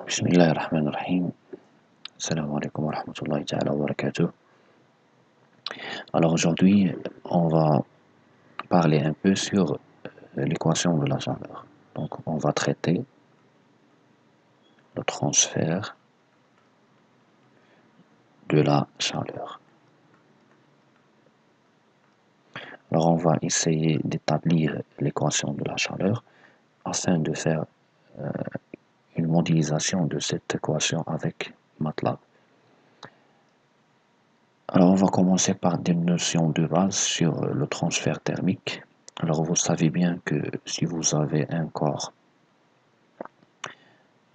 Bismillahirrahmanirrahim. Assalamu alaikum wa rahmatullahi ta'ala wa barakatuh. Alors aujourd'hui, on va parler un peu sur l'équation de la chaleur. Donc on va traiter le transfert de la chaleur. Alors on va essayer d'établir l'équation de la chaleur afin de faire une modélisation de cette équation avec MATLAB. Alors on va commencer par des notions de base sur le transfert thermique. Alors vous savez bien que si vous avez un corps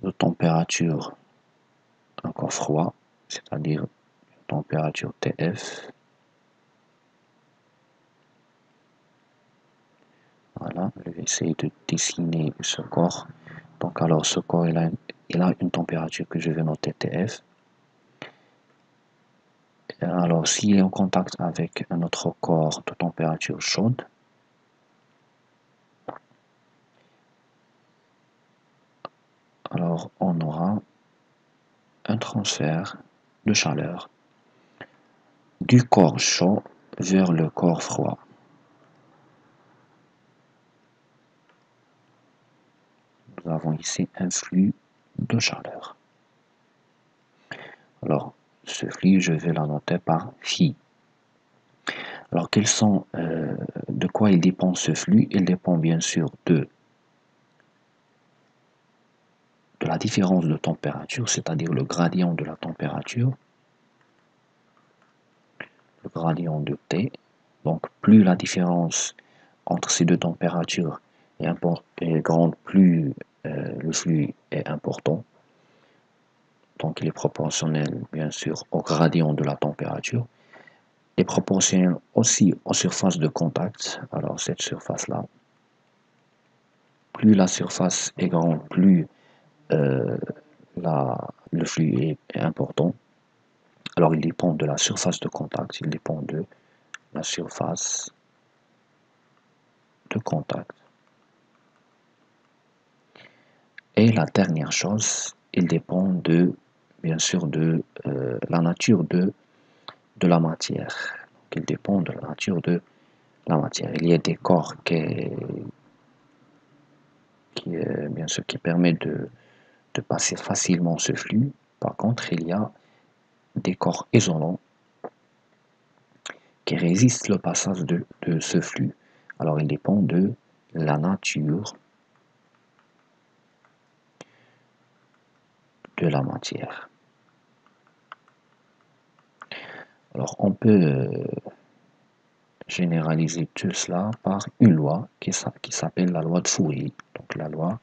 de température, un corps froid, c'est-à-dire température TF, voilà, je vais essayer de dessiner ce corps. Donc alors ce corps il a une température que je vais noter TF. Alors s'il est en contact avec un autre corps de température chaude, alors on aura un transfert de chaleur du corps chaud vers le corps froid. Nous avons ici un flux de chaleur. Alors, ce flux, je vais la noter par phi. Alors, de quoi il dépend ce flux? Il dépend bien sûr de la différence de température, c'est-à-dire le gradient de la température, le gradient de T. Donc, plus la différence entre ces deux températures est grande, plus le flux est important. Donc, il est proportionnel, bien sûr, au gradient de la température. Et proportionnel aussi aux surfaces de contact. Alors, cette surface-là, plus la surface est grande, plus le flux est important. Alors, il dépend de la surface de contact, il dépend de la surface de contact. Et la dernière chose, il dépend bien sûr, de la nature de la matière. Donc, il dépend de la nature de la matière. Il y a des corps bien sûr, qui permettent de passer facilement ce flux. Par contre, il y a des corps isolants qui résistent le passage de ce flux. Alors, il dépend de la nature de la matière. Alors, on peut généraliser tout cela par une loi qui s'appelle la loi de Fourier. Donc, la loi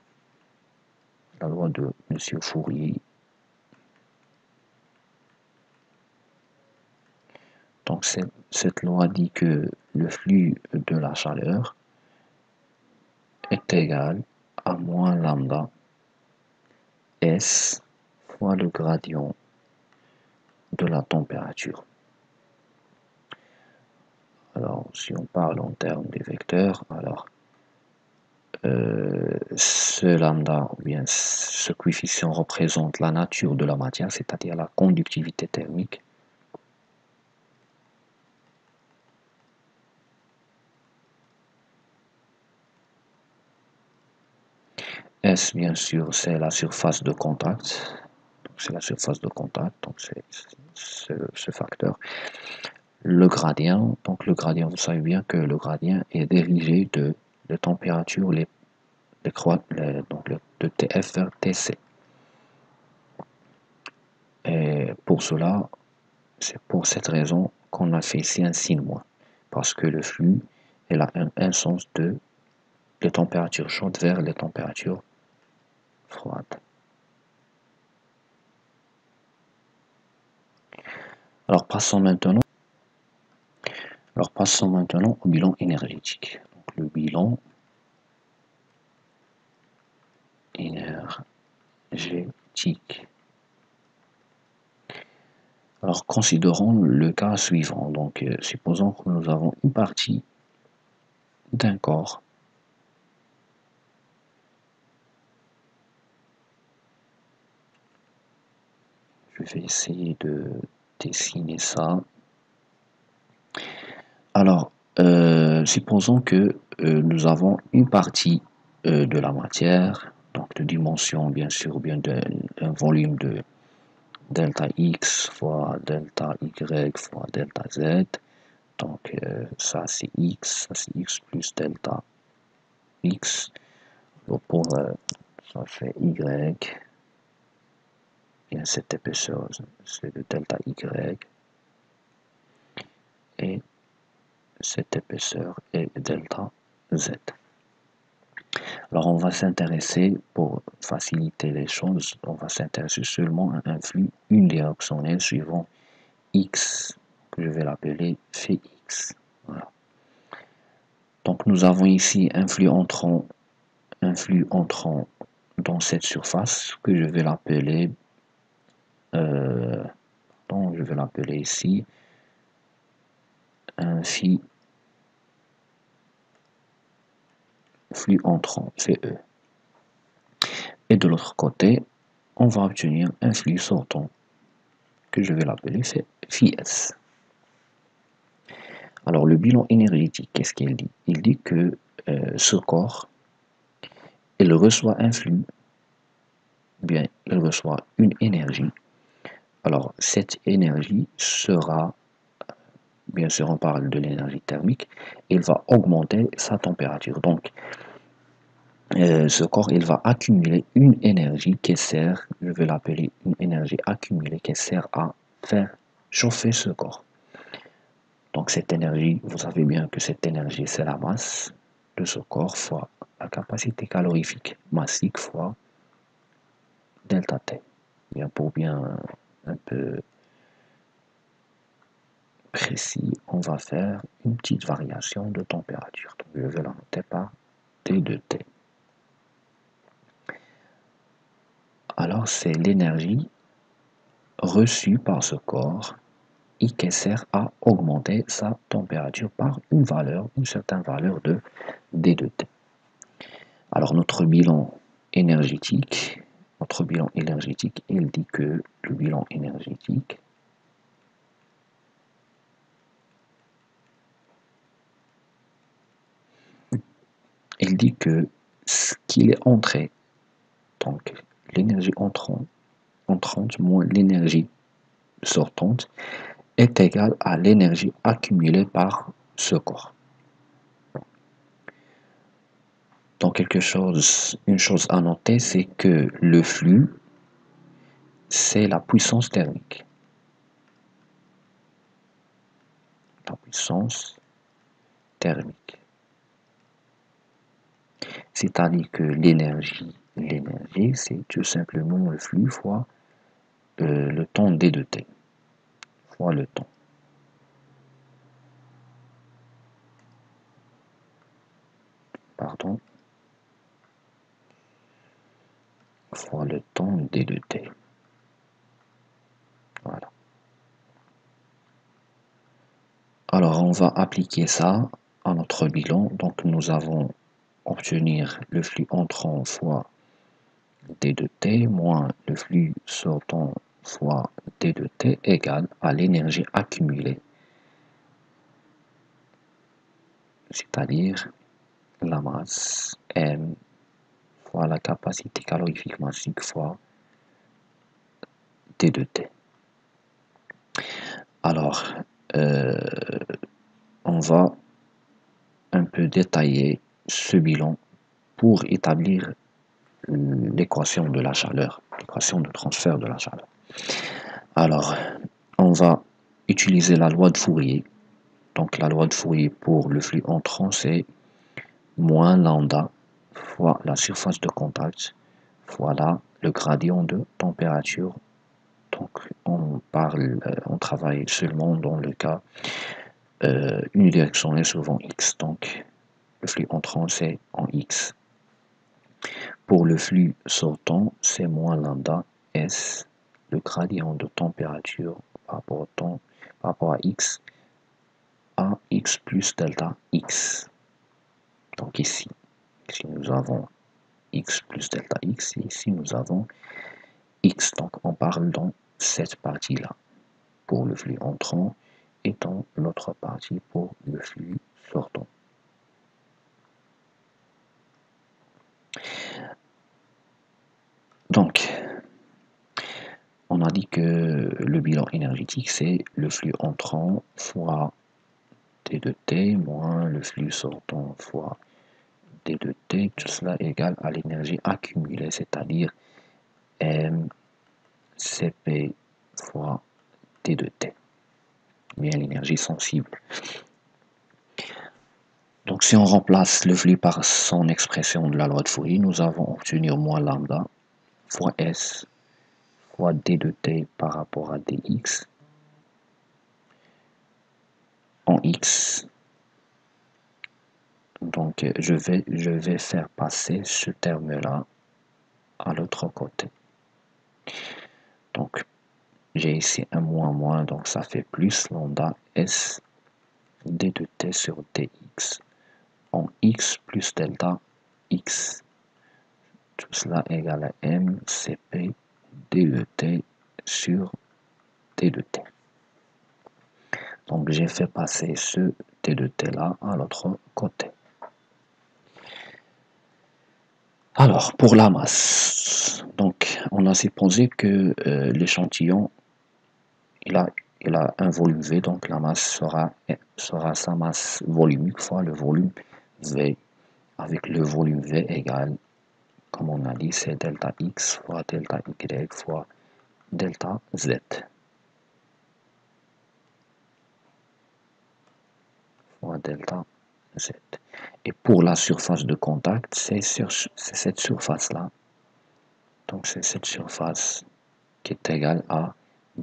de Monsieur Fourier. Donc, cette loi dit que le flux de la chaleur est égal à moins lambda S fois le gradient de la température. Alors, si on parle en termes des vecteurs, alors ce lambda, ou bien ce coefficient représente la nature de la matière, c'est-à-dire la conductivité thermique. S, bien sûr, c'est la surface de contact. C'est la surface de contact, donc c'est ce facteur. Le gradient, donc le gradient, vous savez bien que le gradient est dérivé de température de TF vers TC. Et pour cela, c'est pour cette raison qu'on a fait ici un signe moins, parce que le flux il a un sens de les températures chaudes vers les températures froides. Alors passons maintenant au bilan énergétique. Donc, le bilan énergétique. Alors considérons le cas suivant. Donc supposons que nous avons une partie d'un corps je vais essayer de dessiner ça. Alors, supposons que nous avons une partie de la matière, donc de dimension bien sûr, ou bien d'un volume de delta x fois delta y fois delta z. Donc ça c'est x plus delta x. Donc pour ça fait y, bien cette épaisseur c'est de delta y, et cette épaisseur est delta z. Alors on va s'intéresser, pour faciliter les choses, on va s'intéresser seulement à un flux unidirectionnel suivant x, que je vais l'appeler phi x. Voilà. Donc nous avons ici un flux entrant dans cette surface que je vais l'appeler, ici un phi flux entrant, FE. Et de l'autre côté, on va obtenir un flux sortant que je vais l'appeler phi S. Alors le bilan énergétique, qu'est-ce qu'il dit? Il dit que ce corps, il reçoit un flux, bien il reçoit une énergie. Alors cette énergie sera, bien sûr on parle de l'énergie thermique, il va augmenter sa température. Donc ce corps, il va accumuler une énergie qui sert, je vais l'appeler une énergie accumulée qui sert à faire chauffer ce corps. Donc cette énergie, vous savez bien que cette énergie, c'est la masse de ce corps fois la capacité calorifique massique fois delta T. Bien, pour bien un peu précis, on va faire une petite variation de température. Donc je vais la noter par T de T. Alors c'est l'énergie reçue par ce corps et qui sert à augmenter sa température par une certaine valeur de D de T. Alors notre bilan énergétique, il dit que le bilan énergétique il dit que ce qu'il est entré, donc l'énergie entrante moins l'énergie sortante, est égal à l'énergie accumulée par ce corps. Donc une chose à noter, c'est que le flux, c'est la puissance thermique. La puissance thermique. C'est-à-dire que l'énergie, c'est tout simplement le flux fois le temps d de t, fois le temps. Pardon. Fois le temps d de t. Voilà. Alors on va appliquer ça à notre bilan. Donc nous avons obtenir le flux entrant fois d de t moins le flux sortant fois d de t égale à l'énergie accumulée, c'est-à-dire la masse m fois la capacité calorifique massique fois d de t. Alors, on va un peu détailler ce bilan pour établir l'équation de la chaleur, l'équation de transfert de la chaleur. Alors, on va utiliser la loi de Fourier. Donc la loi de Fourier pour le flux entrant, c'est moins lambda fois la surface de contact fois le gradient de température. Donc on travaille seulement dans le cas unidirectionnel souvent x. Donc le flux entrant, c'est en x. Pour le flux sortant, c'est moins lambda s, le gradient de température par rapport au temps, par rapport à x plus delta x. Donc ici nous avons x plus delta x, et ici nous avons x. Donc on parle dans cette partie-là pour le flux entrant et dans l'autre partie pour le flux sortant. Donc, on a dit que le bilan énergétique, c'est le flux entrant fois d de t moins le flux sortant fois d de t, tout cela égale à l'énergie accumulée, c'est-à-dire mCp fois d de t, bien l'énergie sensible. Donc si on remplace le flux par son expression de la loi de Fourier, nous avons obtenu moins lambda fois S fois d de t par rapport à dx en x. Donc je vais faire passer ce terme-là à l'autre côté. Donc j'ai ici un moins, donc ça fait plus lambda S d de t sur dx en x plus delta x. Tout cela égale à mCp d de t sur d de t. Donc j'ai fait passer ce d de t là à l'autre côté. Alors pour la masse, donc on a supposé que l'échantillon il a un volume V, donc la masse sera sa masse volumique fois le volume V, avec le volume V égale, comme on a dit, c'est delta X fois delta Y fois delta Z. Fois delta Z. Et pour la surface de contact, c'est cette surface-là. Donc c'est cette surface qui est égale à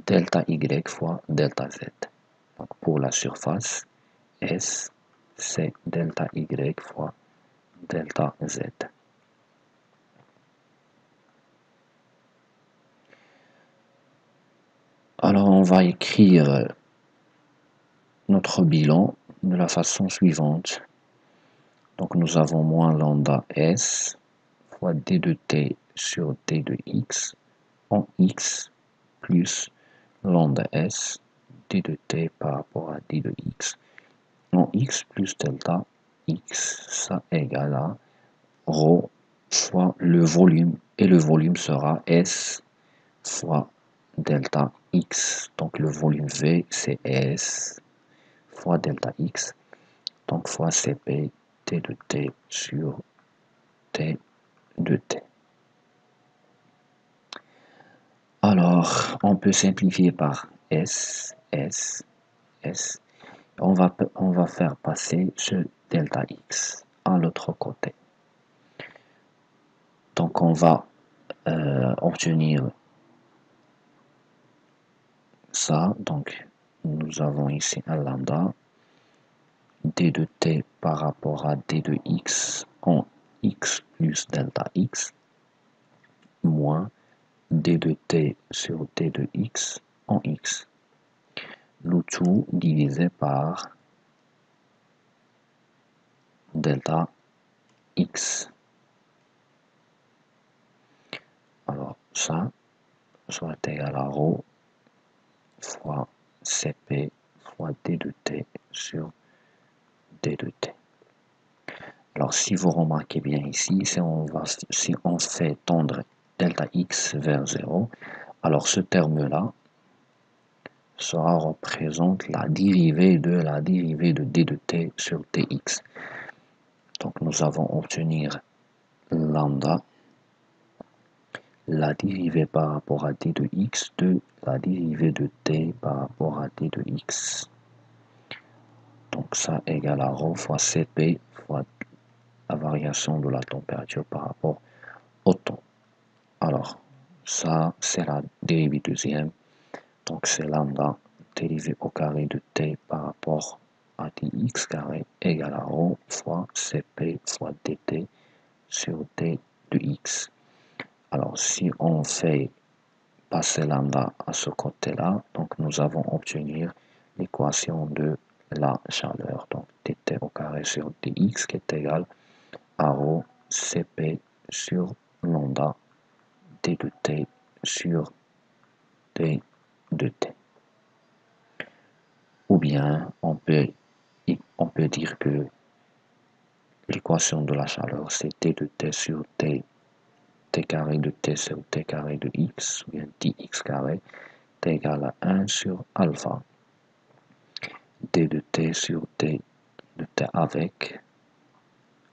delta Y fois delta Z. Donc pour la surface, S, c'est delta Y fois delta Z. Alors on va écrire notre bilan de la façon suivante. Donc nous avons moins lambda S fois d de t sur d de x en x plus lambda S d de t par rapport à d de x en x plus delta x, ça égale à ρ fois le volume, et le volume sera S fois delta x. Donc le volume V, c'est S fois delta x, donc fois Cp t de t sur t de t. Alors, on peut simplifier par S, S, S. On va faire passer ce delta x à l'autre côté. Donc on va obtenir ça. Donc nous avons ici un lambda d de t par rapport à d de x en x plus delta x moins d de t sur d de x en x. Le tout divisé par delta x. Alors ça soit égal à ρ fois Cp fois d de t sur d de t. Alors si vous remarquez bien ici, si on fait tendre delta x vers 0, alors ce terme-là représente la dérivée de d de t sur dx. Donc nous avons obtenir lambda, la dérivée par rapport à d de x de la dérivée de t par rapport à d de x. Donc ça égale à ρ fois Cp fois la variation de la température par rapport au temps. Alors, ça, c'est la dérivée deuxième. Donc, c'est lambda dérivé au carré de t par rapport à dx carré égale à ρ fois Cp fois dt sur d de x. Alors, si on fait passer lambda à ce côté-là, donc nous avons obtenu l'équation de la chaleur. Donc, dt au carré sur dx qui est égal à ρ Cp sur lambda d de t sur d de T. Ou bien on peut dire que l'équation de la chaleur, c'est T de T sur T, T carré de T sur T carré de X, ou bien Tx carré, T égale à 1 sur alpha, D de T sur T de T avec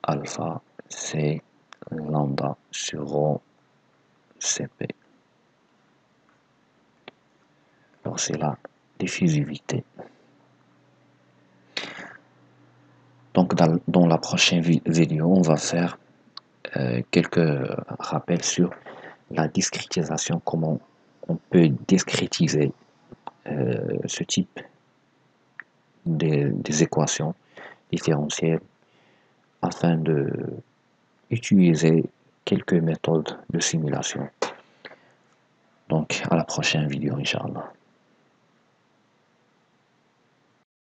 alpha, c'est lambda sur rho Cp. Alors c'est la diffusivité. Donc dans la prochaine vidéo, on va faire quelques rappels sur la discrétisation, comment on peut discrétiser ce type des équations différentielles afin de utiliser quelques méthodes de simulation. Donc à la prochaine vidéo, Inch'Allah.